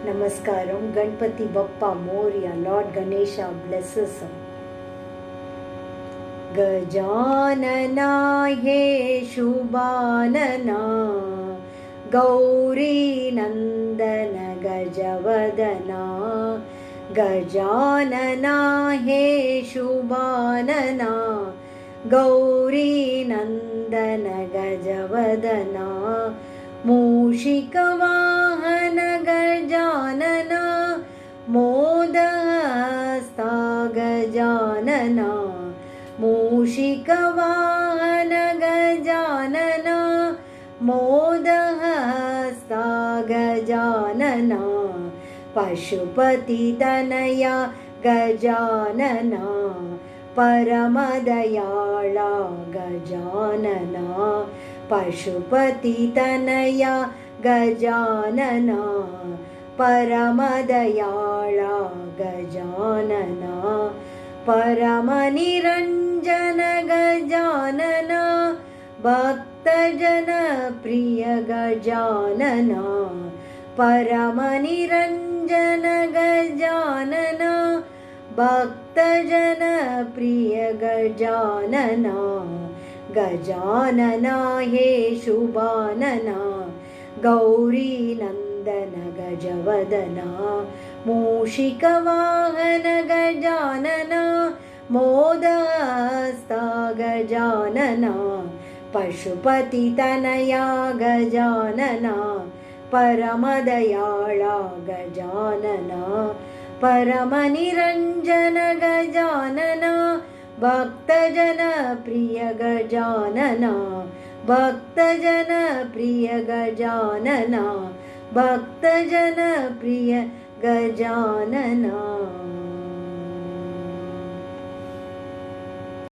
Namaskaram, Ganpati Bappa Moria, Lord Ganesha blesses him. Gajanana he Shubhanana, Gauri Nandana Gajavadana. Gajanana he Shubhanana, Gauri Nandana Gajavadana. Mushikavahana Gajanana, Modahasta Gajanana. Mushikavahana Gajanana, Modahasta Gajanana. Pashupati Tanaya Gajanana, Paramadayala Gajanana. Pashupati Tanaya Gajanana, Paramadayala Gajanana. Paramaniranjana Gajanana, Bhaktajana Priya Gajanana. Paramaniranjana Gajanana, Bhaktajana Priya Gajanana. Gajanana he Shubhanana, Gauri Nandana Gajavadana. Mushikavahana Gajanana, Modahasta Gajanana. Pashupati Tanaya Gajanana, Paramadayala Gajanana. Paramaniranjana Gajanana, Bhaktajana Priya Gajanana. Bhaktajana Priya Gajanana. Bhaktajana Priya Gajanana.